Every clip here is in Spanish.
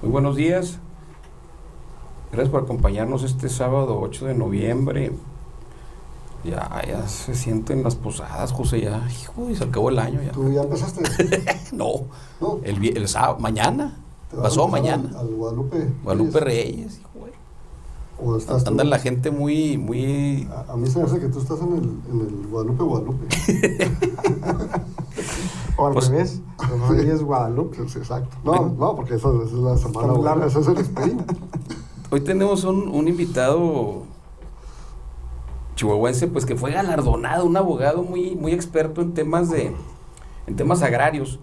Muy buenos días. Gracias por acompañarnos este sábado 8 de noviembre. Ya se sienten las posadas, José, ya. Hijo, y se acabó el año ya. ¿Tú ya empezaste? No, ¿No? el sábado, mañana. ¿Te vas a Pasó empezar mañana. al Guadalupe? Guadalupe Reyes, hijo, güey. ¿O estás Anda tú? la gente muy... A mí se me hace que tú estás en el Guadalupe. O al Pues- revés, los Reyes Guadalupe. Sí, exacto. No, porque esa es la semana muy buena, largo. ese es el sprint. Hoy tenemos un invitado chihuahuense, pues que fue galardonado, un abogado muy experto en temas agrarios.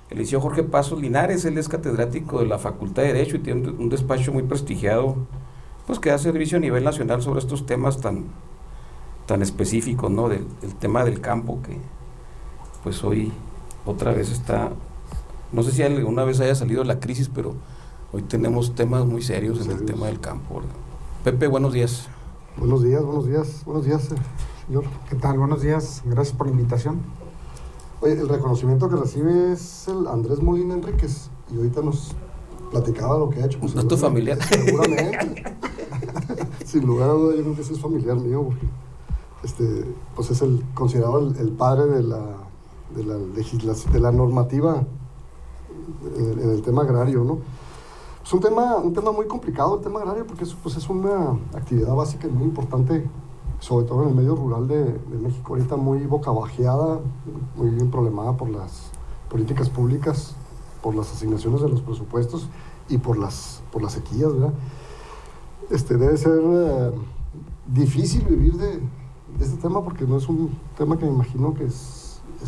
El licenciado Jorge Pasos Linares. Él es catedrático de la Facultad de Derecho y tiene un despacho muy prestigiado, pues que da servicio a nivel nacional sobre estos temas tan específicos, ¿no? Del tema del campo, que pues hoy otra vez está, no sé si alguna vez haya salido la crisis, pero hoy tenemos temas muy serios en el tema del campo, ¿verdad? Pepe, buenos días. Buenos días, señor. ¿Qué tal? Buenos días, gracias por la invitación. Oye, el reconocimiento que recibe es el Andrés Molina Enríquez, y ahorita nos platicaba lo que ha hecho. ¿No es tu familiar? Seguramente. Sin lugar a duda, yo creo que sí es familiar mío, porque pues es considerado el padre de la legislación, de la normativa en el tema agrario, ¿no? Es un tema muy complicado, el tema agrario, porque es una actividad básica y muy importante, sobre todo en el medio rural de México, ahorita muy bocabajeada, muy bien problemada por las políticas públicas, por las asignaciones de los presupuestos y por las sequías, ¿verdad? Debe ser difícil vivir de este tema, porque no es un tema que me imagino que es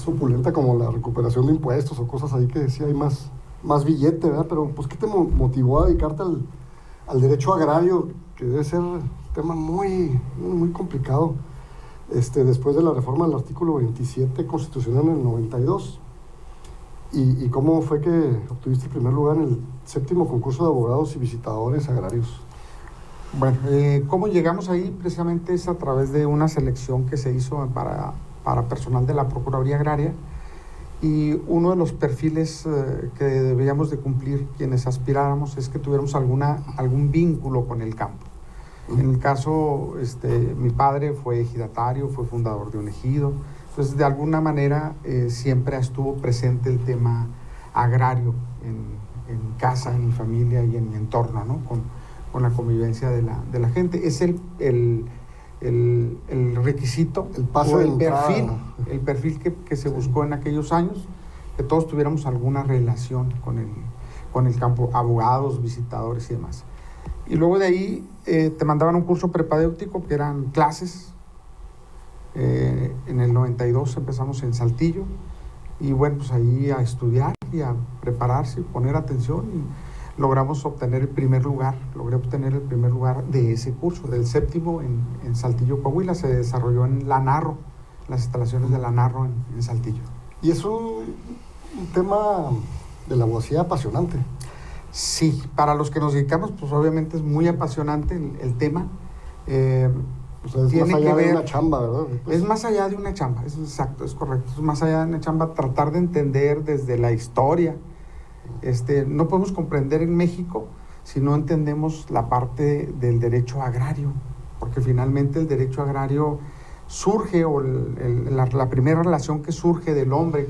opulenta como la recuperación de impuestos o cosas ahí que sí hay más billete, ¿verdad? Pero pues, ¿qué te motivó a dedicarte al derecho agrario, que debe ser un tema muy complicado, después de la reforma del artículo 27 constitucional en el 92? ¿Y cómo fue que obtuviste el primer lugar en el 7º concurso de abogados y visitadores agrarios? Bueno, ¿cómo llegamos ahí? Precisamente es a través de una selección que se hizo para personal de la Procuraduría Agraria, y uno de los perfiles que debíamos de cumplir quienes aspiráramos es que tuviéramos algún vínculo con el campo. En el caso, mi padre fue ejidatario, fue fundador de un ejido, entonces de alguna manera siempre estuvo presente el tema agrario en casa, en mi familia y en mi entorno, ¿no? Con la convivencia de la gente. Es el requisito, el paso o de el perfil, entrada. el perfil que se buscó en aquellos años, que todos tuviéramos alguna relación con el campo, abogados, visitadores y demás. Y luego de ahí te mandaban un curso prepadéutico, que eran clases. En el 92 empezamos en Saltillo, y bueno, pues ahí a estudiar y a prepararse, poner atención, y logré obtener el primer lugar de ese curso, del 7º en Saltillo, Coahuila. Se desarrolló en La Narro, las instalaciones de La Narro en Saltillo. Y es un tema de la abogacía apasionante. Sí, para los que nos dedicamos, pues obviamente es muy apasionante el tema. O sea, es Tiene más allá que de ver- una chamba, ¿verdad? Pues, Es más allá de una chamba, es exacto, es correcto. Es más allá de una chamba, tratar de entender desde la historia. No podemos comprender en México si no entendemos la parte del derecho agrario, porque finalmente el derecho agrario surge, o la primera relación que surge del hombre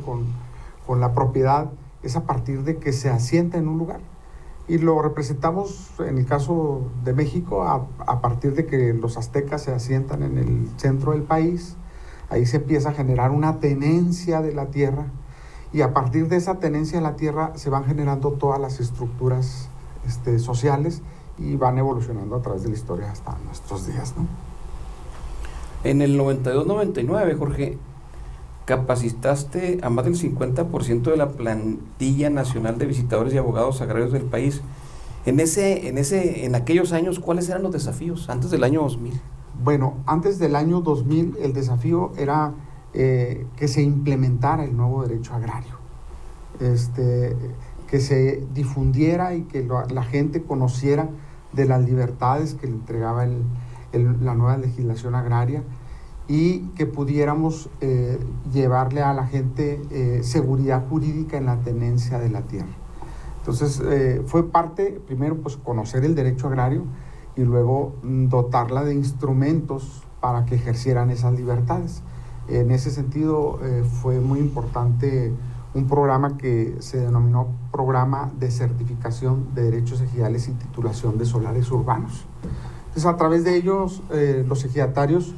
con la propiedad es a partir de que se asienta en un lugar. Y lo representamos, en el caso de México, a partir de que los aztecas se asientan en el centro del país. Ahí se empieza a generar una tenencia de la tierra, y a partir de esa tenencia de la tierra se van generando todas las estructuras sociales, y van evolucionando a través de la historia hasta nuestros días, ¿no? En el 92-99, Jorge, capacitaste a más del 50% de la plantilla nacional de visitadores y abogados agrarios del país. En aquellos años, ¿cuáles eran los desafíos antes del año 2000? Bueno, antes del año 2000 el desafío era que se implementara el nuevo derecho agrario, que se difundiera y que la gente conociera de las libertades que le entregaba la nueva legislación agraria, y que pudiéramos llevarle a la gente seguridad jurídica en la tenencia de la tierra. Entonces, fue parte, primero, pues conocer el derecho agrario y luego dotarla de instrumentos para que ejercieran esas libertades. En ese sentido, fue muy importante un programa que se denominó Programa de Certificación de Derechos Ejidales y Titulación de Solares Urbanos. Entonces, a través de ellos, los ejidatarios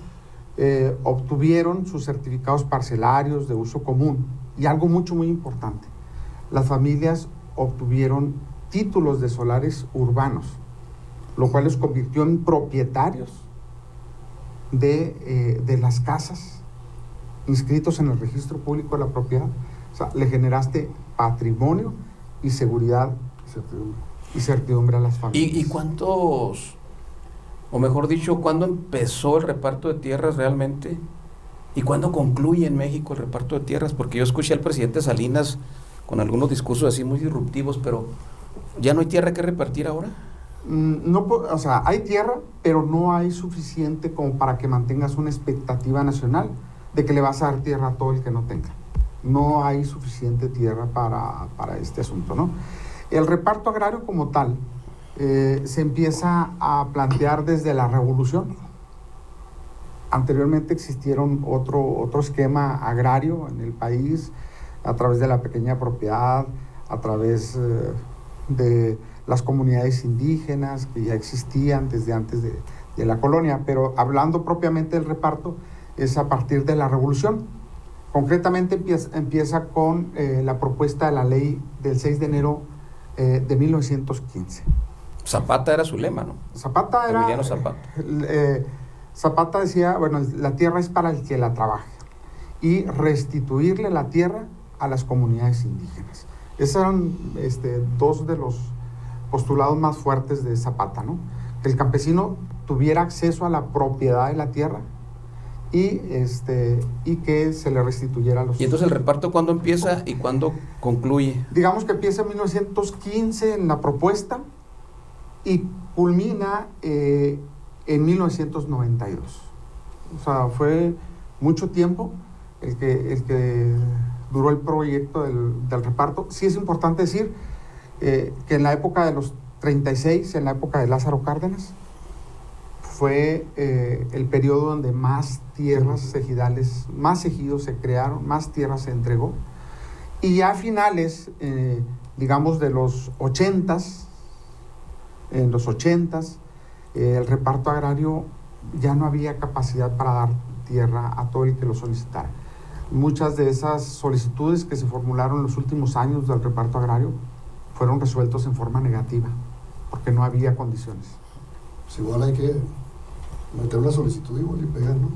obtuvieron sus certificados parcelarios de uso común. Y algo muy importante, las familias obtuvieron títulos de solares urbanos, lo cual los convirtió en propietarios de las casas inscritos en el registro público de la propiedad. O sea, le generaste patrimonio y seguridad y certidumbre a las familias. ¿Y cuántos, o mejor dicho, cuándo empezó el reparto de tierras realmente? ¿Y cuándo concluye en México el reparto de tierras? Porque yo escuché al presidente Salinas con algunos discursos así muy disruptivos, pero ¿ya no hay tierra que repartir ahora? No, o sea, hay tierra, pero no hay suficiente como para que mantengas una expectativa nacional de que le vas a dar tierra a todo el que no tenga. No hay suficiente tierra para este asunto, ¿no? El reparto agrario como tal se empieza a plantear desde la Revolución. Anteriormente existieron otro esquema agrario en el país a través de la pequeña propiedad, a través de las comunidades indígenas que ya existían desde antes de la colonia, pero hablando propiamente del reparto es a partir de la Revolución. Concretamente empieza con la propuesta de la ley del 6 de enero de 1915. Zapata era su lema, ¿no? Zapata era... Emiliano Zapata. Zapata decía, bueno, la tierra es para el que la trabaje y restituirle la tierra a las comunidades indígenas. Esos eran dos de los postulados más fuertes de Zapata, ¿no? Que el campesino tuviera acceso a la propiedad de la tierra y que se le restituyera a los... ¿Y entonces el reparto cuándo empieza y cuándo concluye? Digamos que empieza en 1915 en la propuesta y culmina en 1992. O sea, fue mucho tiempo el que duró el proyecto del reparto. Sí es importante decir que en la época de los 36, en la época de Lázaro Cárdenas, fue el periodo donde más tierras ejidales, más ejidos se crearon, más tierra se entregó. Y ya a finales, digamos, de los 80s, en los 80s, el reparto agrario ya no había capacidad para dar tierra a todo el que lo solicitara. Muchas de esas solicitudes que se formularon en los últimos años del reparto agrario fueron resueltos en forma negativa, porque no había condiciones. Pues igual hay que meter una solicitud igual y pegar, ¿no?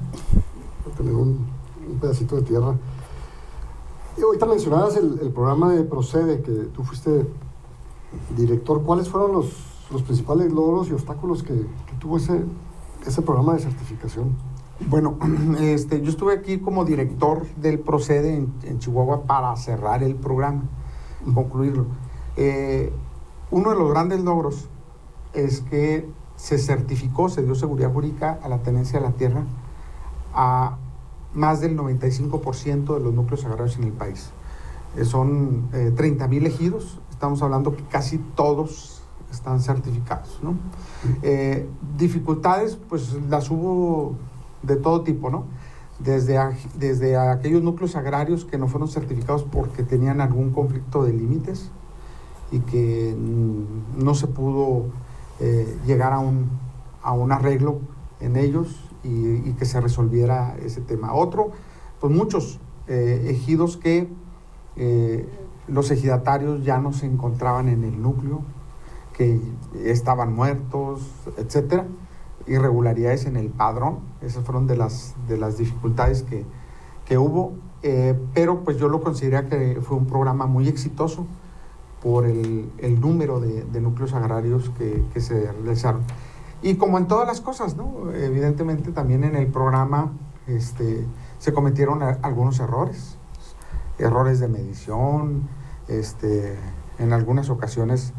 Para tener un pedacito de tierra. Y ahorita mencionabas el programa de Procede, que tú fuiste director. ¿Cuáles fueron los principales logros y obstáculos que tuvo ese programa de certificación? Bueno, yo estuve aquí como director del Procede en Chihuahua para cerrar el programa, concluirlo. Uno de los grandes logros es que se certificó, se dio seguridad jurídica a la tenencia de la tierra a más del 95% de los núcleos agrarios en el país. Son 30,000 ejidos, estamos hablando que casi todos están certificados, ¿no? Dificultades, pues las hubo de todo tipo, ¿no? Desde aquellos núcleos agrarios que no fueron certificados porque tenían algún conflicto de límites y que no se pudo llegar a un arreglo en ellos y que se resolviera ese tema. Otro, pues muchos ejidos que los ejidatarios ya no se encontraban en el núcleo, que estaban muertos, etcétera, irregularidades en el padrón. Esas fueron de las dificultades que hubo, pero pues yo lo consideré que fue un programa muy exitoso por el número de núcleos agrarios que se realizaron. Y como en todas las cosas, ¿no? Evidentemente también en el programa se cometieron algunos errores de medición, en algunas ocasiones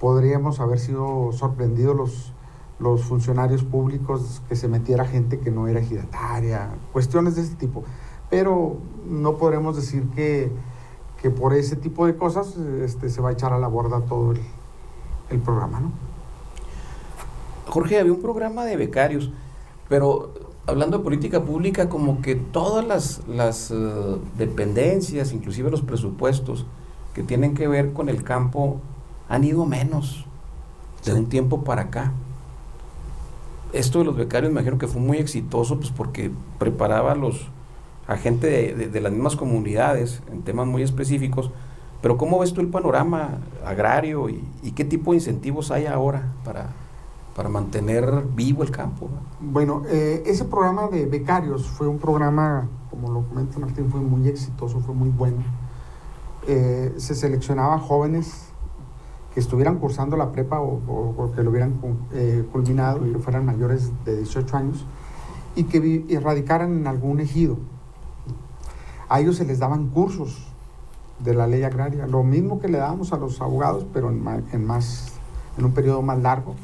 podríamos haber sido sorprendidos los funcionarios públicos, que se metiera gente que no era ejidataria, cuestiones de este tipo. Pero no podremos decir que que por ese tipo de cosas se va a echar a la borda todo el programa, ¿no? Jorge, había un programa de becarios, pero hablando de política pública, como que todas las dependencias, inclusive los presupuestos que tienen que ver con el campo, han ido menos de un tiempo para acá. Esto de los becarios me imagino que fue muy exitoso, pues porque preparaba a gente de las mismas comunidades en temas muy específicos. Pero ¿cómo ves tú el panorama agrario y qué tipo de incentivos hay ahora para mantener vivo el campo? Bueno, ese programa de becarios fue un programa, como lo comenta Martín, fue muy exitoso, fue muy bueno. Se seleccionaba jóvenes que estuvieran cursando la prepa o que lo hubieran culminado, que fueran mayores de 18 años y que radicaran en algún ejido. A ellos se les daban cursos de la ley agraria, lo mismo que le dábamos a los abogados, pero en un periodo más largo,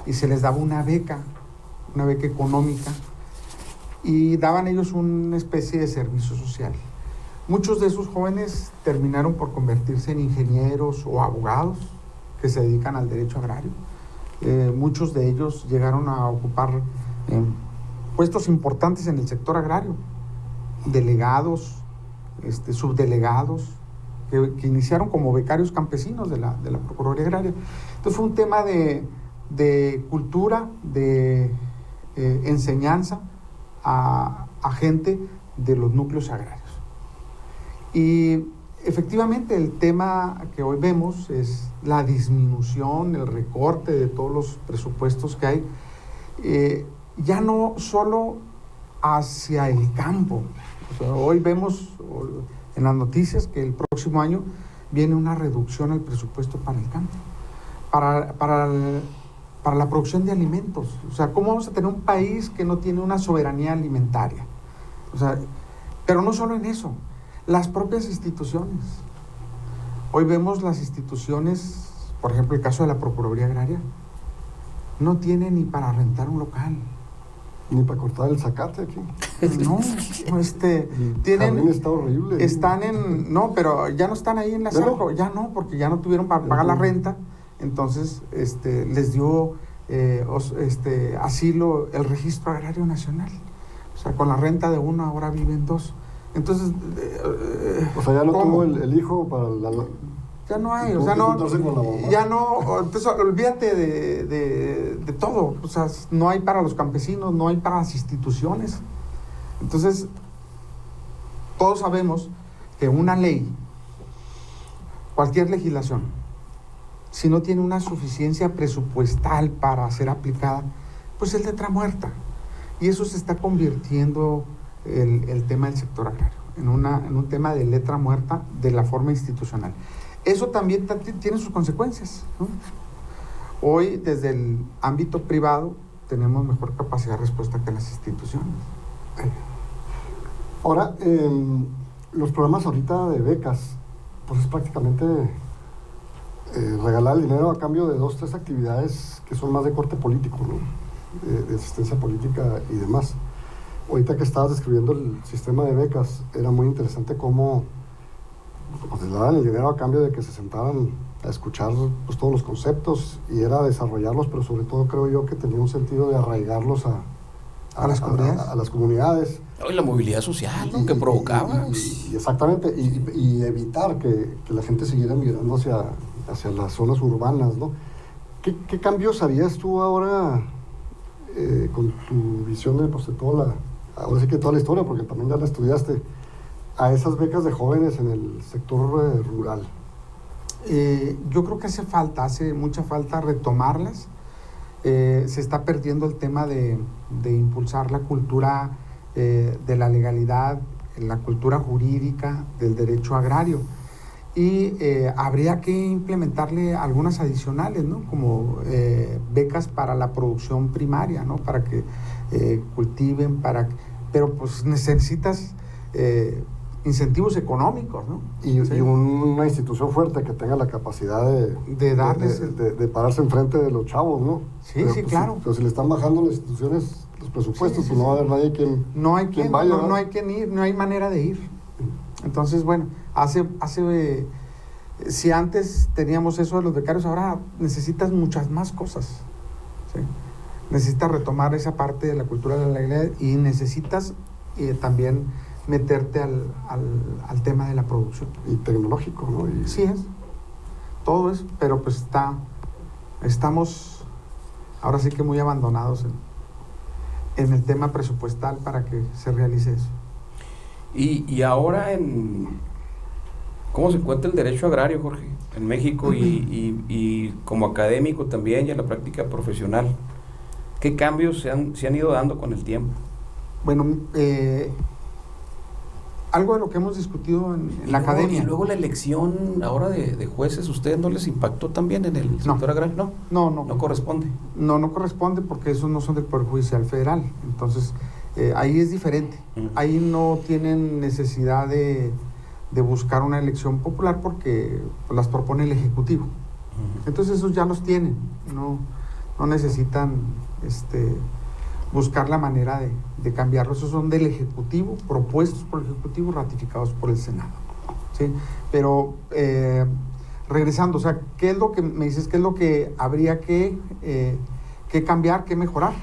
y se les daba una beca económica, y daban ellos una especie de servicio social. Muchos de esos jóvenes terminaron por convertirse en ingenieros o abogados que se dedican al derecho agrario. Muchos de ellos llegaron a ocupar puestos importantes en el sector agrario, delegados, subdelegados, que iniciaron como becarios campesinos de la Procuraduría Agraria. Entonces fue un tema de cultura, de enseñanza a gente de los núcleos agrarios. Y efectivamente el tema que hoy vemos es la disminución, el recorte de todos los presupuestos que hay, ya no solo hacia el campo. O sea, hoy vemos en las noticias que el próximo año viene una reducción al presupuesto para el campo, para la producción de alimentos. O sea, ¿cómo vamos a tener un país que no tiene una soberanía alimentaria? O sea, pero no solo en eso, las propias instituciones. Hoy vemos las instituciones, por ejemplo, el caso de la Procuraduría Agraria, no tiene ni para rentar un local. Ni para cortar el zacate aquí. No, tienen... Está horrible. Están en... No, pero ya no están ahí en la Zarco, ya no, porque ya no tuvieron para pagar la renta, entonces les dio asilo el Registro Agrario Nacional. O sea, con la renta de uno ahora viven dos. Entonces... o sea, ya no tuvo el hijo para la... Ya no hay, o sea, no, ya no, entonces olvídate de todo, o sea, no hay para los campesinos, no hay para las instituciones. Entonces, todos sabemos que una ley, cualquier legislación, si no tiene una suficiencia presupuestal para ser aplicada, pues es letra muerta. Y eso se está convirtiendo el tema del sector agrario, en un tema de letra muerta de la forma institucional. Eso también tiene sus consecuencias, ¿no? Hoy, desde el ámbito privado, tenemos mejor capacidad de respuesta que las instituciones. Ahora, los programas ahorita de becas, pues es prácticamente regalar el dinero a cambio de 2, 3 actividades que son más de corte político, ¿no? De asistencia política y demás. Ahorita que estabas describiendo el sistema de becas, era muy interesante cómo pues, les daban el dinero a cambio de que se sentaran a escuchar pues, todos los conceptos y era desarrollarlos, pero sobre todo creo yo que tenía un sentido de arraigarlos a las comunidades. A las comunidades. Y la movilidad social, ¿no? Que provocaba. Y exactamente, y evitar que la gente siguiera migrando hacia las zonas urbanas, ¿no? ¿Qué cambios harías tú ahora con tu visión de ahora sí que toda la historia, porque también ya la estudiaste, a esas becas de jóvenes en el sector rural? Yo creo que hace mucha falta retomarlas. Se está perdiendo el tema de impulsar la cultura de la legalidad, la cultura jurídica del derecho agrario. Y habría que implementarle algunas adicionales, ¿no? Como becas para la producción primaria, ¿no? Para que cultiven, pero pues necesitas incentivos económicos, ¿no? Y una institución fuerte que tenga la capacidad de darles de pararse enfrente de los chavos, ¿no? Sí, pero, sí, pues, claro. Pero si le están bajando las instituciones los presupuestos, pues no va a haber nadie quien vaya. No hay quien ir, no hay manera de ir. Entonces, bueno, si antes teníamos eso de los becarios, ahora necesitas muchas más cosas, ¿sí? Necesitas retomar esa parte de la cultura de la legalidad y necesitas también meterte al tema de la producción. Y tecnológico, ¿no? Sí es, todo es, pero pues estamos ahora sí que muy abandonados en el tema presupuestal para que se realice eso. Y ahora ¿cómo se encuentra el derecho agrario, Jorge, en México y como académico también y en la práctica profesional? ¿Qué cambios se han ido dando con el tiempo? Bueno, algo de lo que hemos discutido en la academia. Y luego la elección ahora de jueces, ¿ustedes no les impactó también en el sector agrario? No corresponde. No corresponde porque esos no son del Poder Judicial Federal. Entonces, ahí es diferente. Ahí no tienen necesidad de buscar una elección popular porque las propone el Ejecutivo. Entonces, esos ya los tienen. No necesitan buscar la manera de cambiarlos. Esos son del Ejecutivo, propuestos por el Ejecutivo, ratificados por el Senado, ¿sí? Pero regresando, o sea, ¿qué es lo que me dices? ¿Qué es lo que habría que cambiar, que mejorar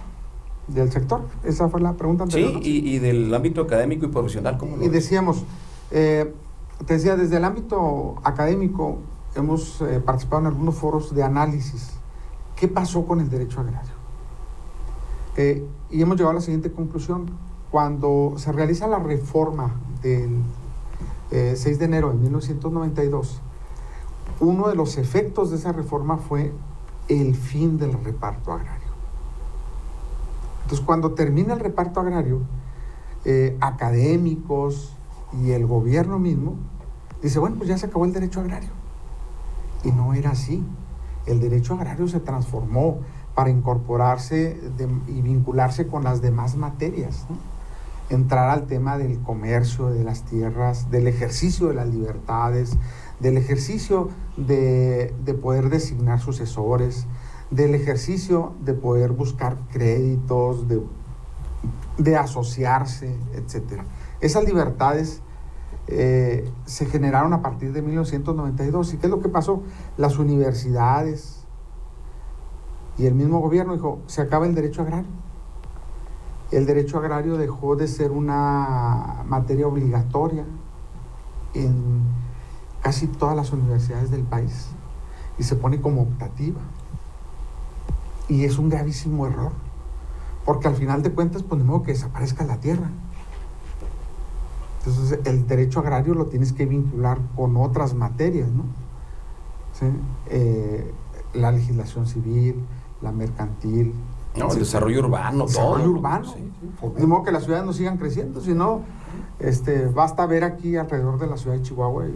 del sector? Esa fue la pregunta anterior, sí, ¿no? y del ámbito académico y profesional, ¿cómo lo Y ves? decíamos, te decía, desde el ámbito académico hemos participado en algunos foros de análisis. ¿Qué pasó con el derecho agrario? Y hemos llegado a la siguiente conclusión. Cuando se realiza la reforma del 6 de enero de 1992, uno de los efectos de esa reforma fue el fin del reparto agrario. Entonces, cuando termina el reparto agrario, académicos y el gobierno mismo dice, bueno, pues ya se acabó el derecho agrario. Y no era así. El derecho agrario se transformó para incorporarse y vincularse con las demás materias, ¿no? Entrar al tema del comercio, de las tierras, del ejercicio de las libertades, del ejercicio de poder designar sucesores, del ejercicio de poder buscar créditos, de asociarse, etc. Esas libertades se generaron a partir de 1992. ¿Y qué es lo que pasó? Las universidades y el mismo gobierno dijo, se acaba el derecho agrario. El derecho agrario dejó de ser una materia obligatoria en casi todas las universidades del país y se pone como optativa. Y es un gravísimo error, porque al final de cuentas, pues de modo que desaparezca la tierra. Entonces, el derecho agrario lo tienes que vincular con otras materias, ¿no? ¿Sí? La legislación civil, la mercantil. No, el desarrollo urbano, desarrollo todo. urbano. Sí. De modo que las ciudades no sigan creciendo, sino basta ver aquí alrededor de la ciudad de Chihuahua y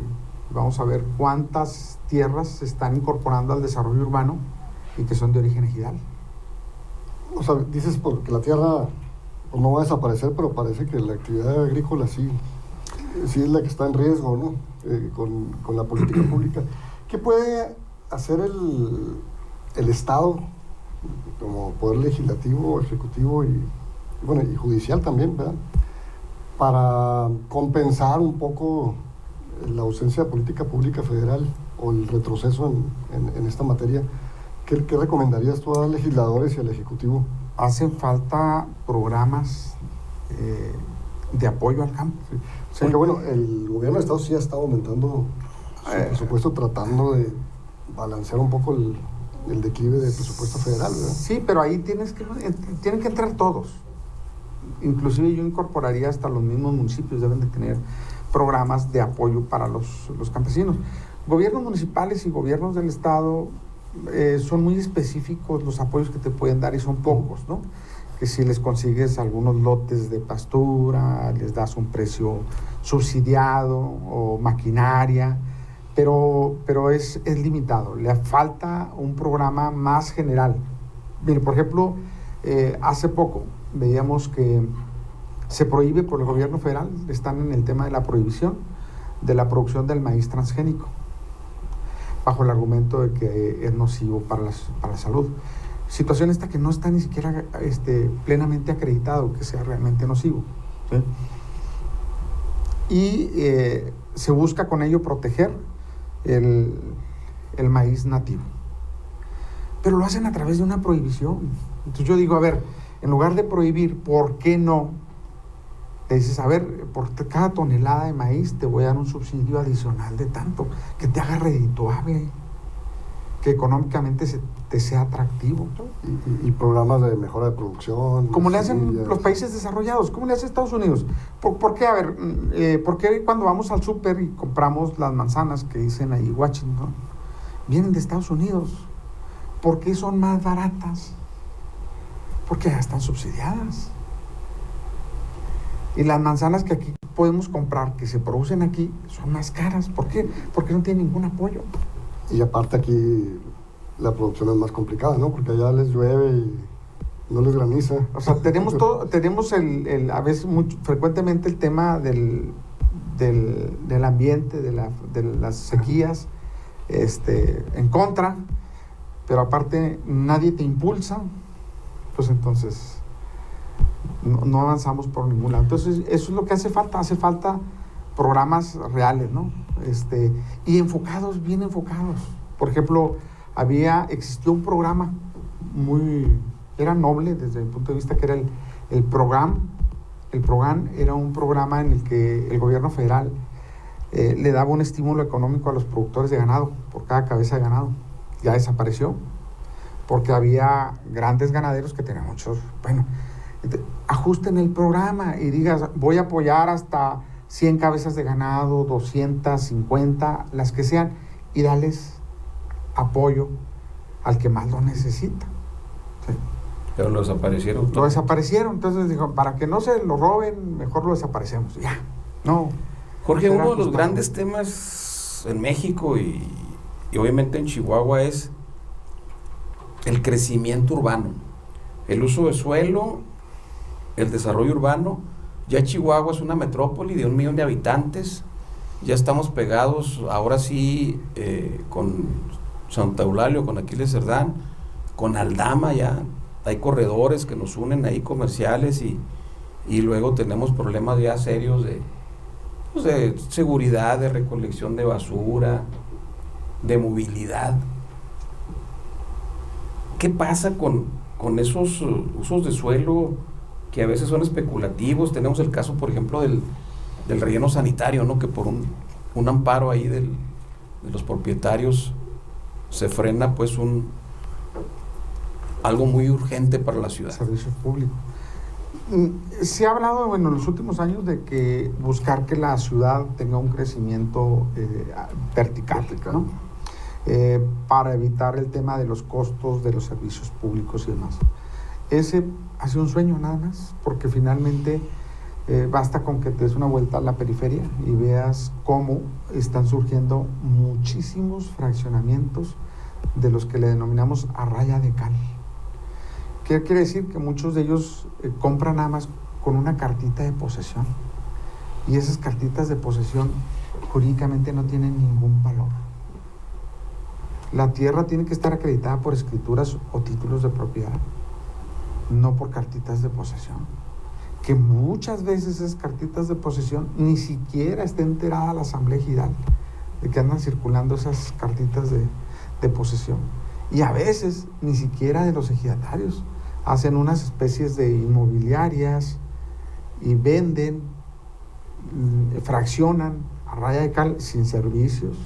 vamos a ver cuántas tierras se están incorporando al desarrollo urbano y que son de origen ejidal. O sea, dices porque la tierra pues, no va a desaparecer, pero parece que la actividad agrícola sí es la que está en riesgo, ¿no? Con la política pública. ¿Qué puede hacer el Estado como poder legislativo, ejecutivo y judicial también, ¿verdad? Para compensar un poco la ausencia de política pública federal o el retroceso en esta materia? ¿Qué recomendarías tú a los legisladores y al ejecutivo? Hacen falta programas de apoyo al campo. Sí. Porque bueno, el gobierno de Estado sí ha estado aumentando su presupuesto, tratando de balancear un poco el declive del presupuesto federal, ¿verdad? Sí, pero ahí tienen que entrar todos. Inclusive yo incorporaría hasta los mismos municipios, deben de tener programas de apoyo para los campesinos. Gobiernos municipales y gobiernos del Estado son muy específicos los apoyos que te pueden dar y son pocos, ¿no? Que si les consigues algunos lotes de pastura, les das un precio subsidiado o maquinaria, pero es limitado. Le falta un programa más general. Mire, por ejemplo, hace poco veíamos que se prohíbe por el gobierno federal, están en el tema de la prohibición de la producción del maíz transgénico, bajo el argumento de que es nocivo para la salud. Situación esta que no está ni siquiera plenamente acreditado que sea realmente nocivo, ¿sí? y se busca con ello proteger el maíz nativo. Pero lo hacen a través de una prohibición. Entonces yo digo, a ver, en lugar de prohibir, ¿por qué no? Te dices, a ver, por cada tonelada de maíz te voy a dar un subsidio adicional de tanto, que te haga redituable, que económicamente te sea atractivo. Y programas de mejora de producción. Como le hacen los países desarrollados, ¿cómo le hace Estados Unidos? ¿Por qué? A ver, ¿por qué cuando vamos al súper y compramos las manzanas que dicen ahí Washington, vienen de Estados Unidos? ¿Por qué son más baratas? Porque ya están subsidiadas. Y las manzanas que aquí podemos comprar, que se producen aquí, son más caras. ¿Por qué? Porque no tienen ningún apoyo. Y aparte aquí la producción es más complicada, ¿no? Porque allá les llueve y no les graniza. O sea, tenemos a veces frecuentemente el tema del ambiente, de las sequías, en contra, pero aparte nadie te impulsa, pues entonces no avanzamos por ningún lado. Entonces eso es lo que hace falta programas reales, ¿no? Y enfocados, bien enfocados. Por ejemplo, existió un programa era noble desde el punto de vista que era el PROGAM. El PROGAM era un programa en el que el gobierno federal le daba un estímulo económico a los productores de ganado por cada cabeza de ganado. Ya desapareció, porque había grandes ganaderos que tenían muchos. Bueno, ajusten el programa y digas, voy a apoyar hasta 100 cabezas de ganado, 250, las que sean, y darles apoyo al que más lo necesita. ¿Sí? Pero lo desaparecieron. Lo desaparecieron, entonces dijo, para que no se lo roben, mejor lo desaparecemos. Ya, no. Jorge, uno de los grandes temas en México y obviamente en Chihuahua es el crecimiento urbano, el uso de suelo, el desarrollo urbano. Ya Chihuahua es una metrópoli de 1 millón de habitantes, ya estamos pegados, ahora sí, con Santa Eulalia, con Aquiles Cerdán, con Aldama ya, hay corredores que nos unen ahí comerciales y luego tenemos problemas ya serios de seguridad, de recolección de basura, de movilidad. ¿Qué pasa con esos usos de suelo que a veces son especulativos? Tenemos el caso, por ejemplo, del relleno sanitario, ¿no? Que por un amparo ahí de los propietarios se frena pues algo muy urgente para la ciudad. Servicio público. Se ha hablado en los últimos años de que buscar que la ciudad tenga un crecimiento vertical, ¿no? Para evitar el tema de los costos de los servicios públicos y demás. Ese ha sido un sueño nada más, porque finalmente basta con que te des una vuelta a la periferia y veas cómo están surgiendo muchísimos fraccionamientos de los que le denominamos a raya de cal. ¿Qué quiere decir? Que muchos de ellos compran nada más con una cartita de posesión, y esas cartitas de posesión jurídicamente no tienen ningún valor. La tierra tiene que estar acreditada por escrituras o títulos de propiedad, no por cartitas de posesión. Que muchas veces esas cartitas de posesión ni siquiera está enterada la Asamblea Ejidal de que andan circulando esas cartitas de posesión. Y a veces ni siquiera de los ejidatarios. Hacen unas especies de inmobiliarias y venden, fraccionan a raya de cal sin servicios,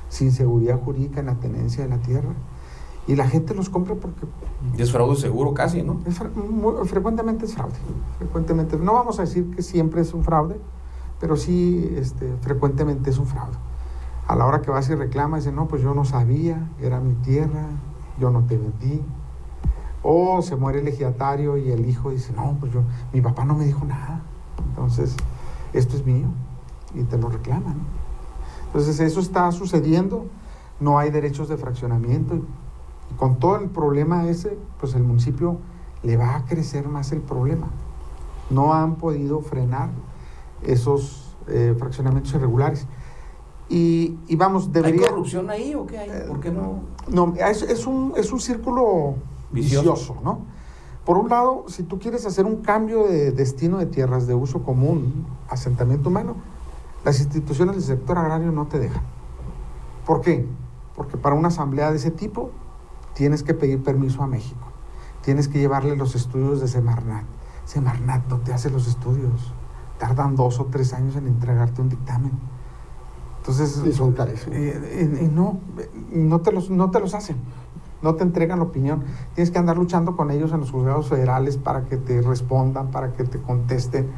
sin seguridad jurídica en la tenencia de la tierra. Y la gente los compra porque... Y es fraude seguro casi, ¿no? Frecuentemente es fraude. Frecuentemente, no vamos a decir que siempre es un fraude, pero sí frecuentemente es un fraude. A la hora que vas y reclamas, dicen, no, pues yo no sabía, era mi tierra, yo no te vendí. O se muere el ejidatario y el hijo dice, no, pues mi papá no me dijo nada, entonces esto es mío, y te lo reclaman. Entonces eso está sucediendo, no hay derechos de fraccionamiento, y con todo el problema ese, pues el municipio le va a crecer más el problema. No han podido frenar esos fraccionamientos irregulares. Y vamos, debería... ¿Hay corrupción ahí o qué hay? ¿Por qué no? No, es un círculo vicioso, ¿no? Por un lado, si tú quieres hacer un cambio de destino de tierras de uso común, asentamiento humano, Las instituciones del sector agrario no te dejan. ¿Por qué? Porque para una asamblea de ese tipo tienes que pedir permiso a México. Tienes que llevarle los estudios de Semarnat. Semarnat no te hace los estudios. Tardan 2 o 3 años en entregarte un dictamen. Entonces, y son carísimos. No te los hacen. No te entregan la opinión. Tienes que andar luchando con ellos en los juzgados federales para que te respondan, para que te contesten.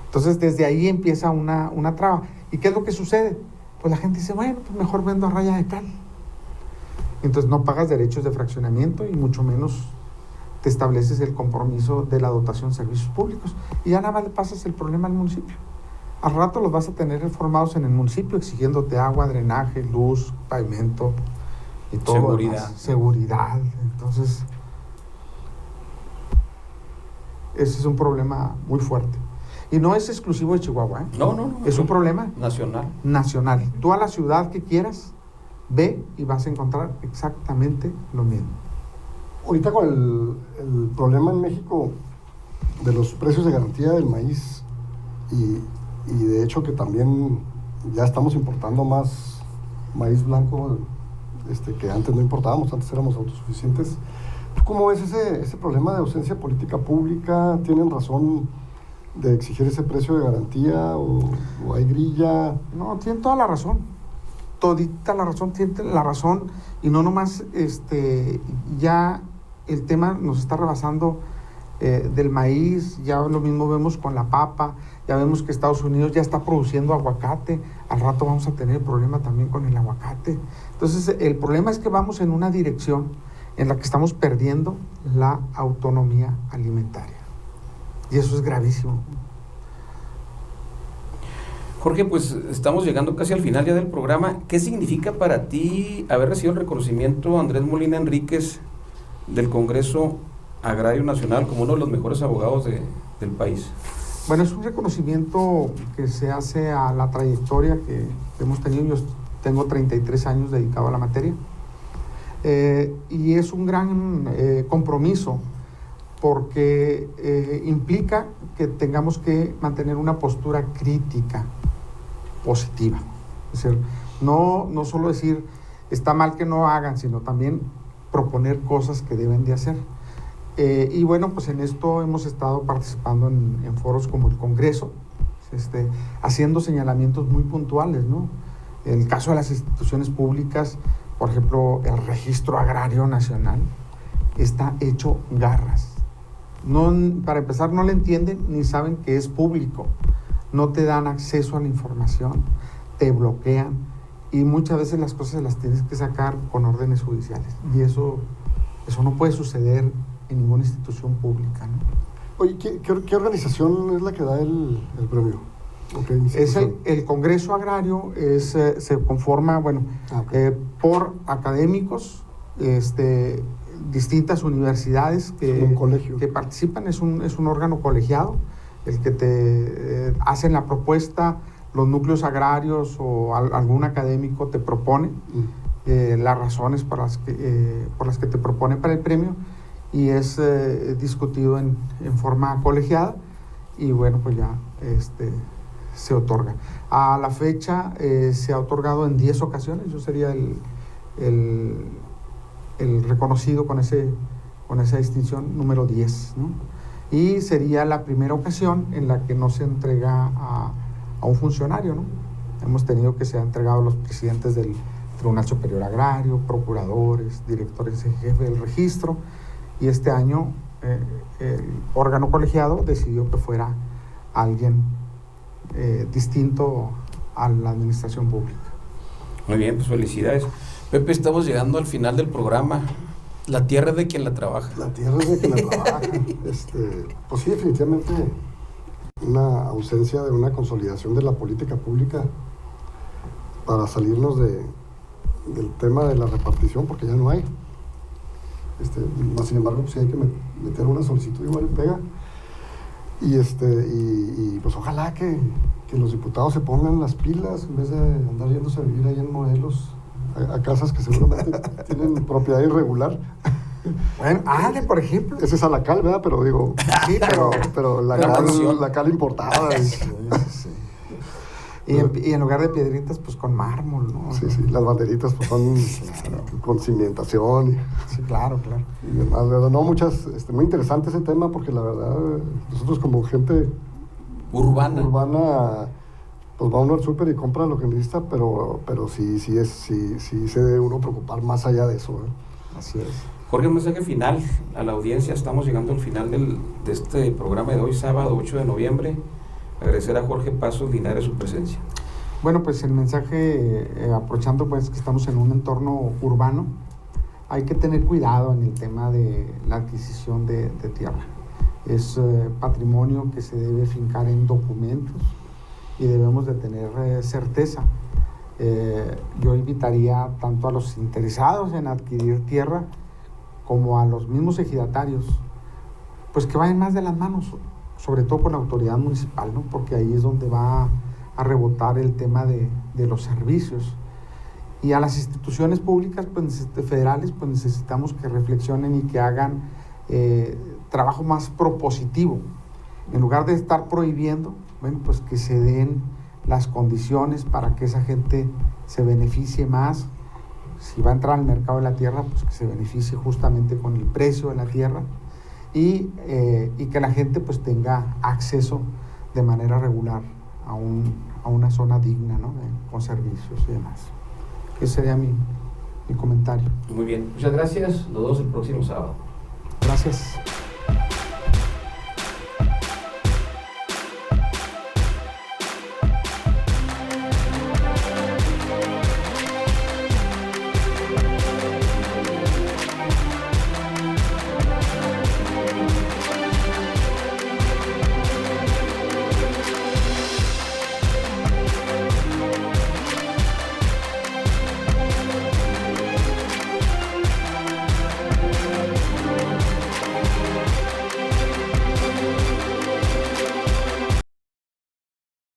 Entonces, desde ahí empieza una traba. ¿Y qué es lo que sucede? Pues la gente dice, bueno, pues mejor vendo a raya de cal. Entonces no pagas derechos de fraccionamiento y mucho menos te estableces el compromiso de la dotación de servicios públicos. Y ya nada más le pasas el problema al municipio. Al rato los vas a tener formados en el municipio exigiéndote agua, drenaje, luz, pavimento y todo. Seguridad. Seguridad. Entonces, ese es un problema muy fuerte. Y no es exclusivo de Chihuahua, ¿eh? No. Es un problema nacional. Tú a la ciudad que quieras, ve y vas a encontrar exactamente lo mismo. Ahorita con el problema en México de los precios de garantía del maíz y de hecho que también ya estamos importando más maíz blanco que antes no importábamos, antes éramos autosuficientes. ¿Tú cómo ves ese problema de ausencia política pública? ¿Tienen razón de exigir ese precio de garantía o hay grilla? No, tienen toda la razón. Todita la razón, tienen la razón. Y no nomás, ya el tema nos está rebasando del maíz, ya lo mismo vemos con la papa, ya vemos que Estados Unidos ya está produciendo aguacate, al rato vamos a tener problema también con el aguacate. Entonces, el problema es que vamos en una dirección en la que estamos perdiendo la autonomía alimentaria. Y eso es gravísimo. Jorge, pues estamos llegando casi al final ya del programa. ¿Qué significa para ti haber recibido el reconocimiento Andrés Molina Enríquez del Congreso Agrario Nacional como uno de los mejores abogados del país? Bueno, es un reconocimiento que se hace a la trayectoria que hemos tenido. Yo tengo 33 años dedicado a la materia. Y es un gran compromiso porque implica que tengamos que mantener una postura crítica, positiva. Es decir, no solo decir está mal que no hagan, sino también proponer cosas que deben de hacer. Y bueno, pues en esto hemos estado participando en foros como el Congreso, haciendo señalamientos muy puntuales, ¿no? En el caso de las instituciones públicas, por ejemplo, el Registro Agrario Nacional está hecho garras. No, para empezar, no le entienden ni saben que es público. No te dan acceso a la información, te bloquean y muchas veces las cosas las tienes que sacar con órdenes judiciales. Y eso no puede suceder en ninguna institución pública, ¿no? Oye, ¿qué organización es la que da el premio? Es el Congreso Agrario, se conforma, por académicos, distintas universidades que participan. Es un órgano colegiado, el que te hacen la propuesta, los núcleos agrarios o algún académico te propone las razones por las que te propone para el premio, y es discutido en forma colegiada y bueno, pues ya se otorga. A la fecha se ha otorgado en 10 ocasiones. Yo sería el reconocido con esa distinción número 10, ¿no? Y sería la primera ocasión en la que no se entrega a un funcionario, ¿no? Hemos tenido que se ha entregado a los presidentes del Tribunal Superior Agrario, procuradores, directores en jefe del registro, y este año el órgano colegiado decidió que fuera alguien distinto a la administración pública. Muy bien, pues felicidades. Pepe, estamos llegando al final del programa. La tierra es de quien la trabaja. La tierra es de quien la trabaja. Pues sí, definitivamente una ausencia de una consolidación de la política pública para salirnos del tema de la repartición, porque ya no hay. Sin embargo, pues sí hay que meter una solicitud igual y pega. Y pues ojalá que los diputados se pongan las pilas en vez de andar yéndose a vivir ahí en Morelos a casas que seguramente tienen propiedad irregular. Bueno, por ejemplo. Ese es Alacal, ¿verdad? Pero digo, sí, pero la cal importada. Sí. Y en lugar de piedritas, pues con mármol, ¿no? Sí, sí, las banderitas pues son con cimentación. Sí, claro, claro. Y demás, ¿verdad? No, muy interesante ese tema porque la verdad, nosotros como gente urbana pues va uno al súper y compra lo que necesita, pero sí se debe uno preocupar más allá de eso, ¿eh? Así es. Jorge, un mensaje final a la audiencia. Estamos llegando al final de este programa de hoy, sábado 8 de noviembre. Agradecer a Jorge Pazos Linares su presencia. Bueno, pues el mensaje, aprovechando pues que estamos en un entorno urbano, hay que tener cuidado en el tema de la adquisición de tierra. Es patrimonio que se debe fincar en documentos y debemos de tener certeza. Yo invitaría tanto a los interesados en adquirir tierra como a los mismos ejidatarios, pues que vayan más de las manos, sobre todo con la autoridad municipal, ¿no? Porque ahí es donde va a rebotar el tema de los servicios. Y a las instituciones públicas, pues, federales, pues necesitamos que reflexionen y que hagan trabajo más propositivo. En lugar de estar prohibiendo, bueno, pues que se den las condiciones para que esa gente se beneficie más. Si va a entrar al mercado de la tierra, pues que se beneficie justamente con el precio de la tierra y que la gente pues tenga acceso de manera regular a una zona digna, ¿no? Con servicios y demás. Ese sería mi comentario. Muy bien, muchas gracias. Los dos el próximo sábado. Gracias.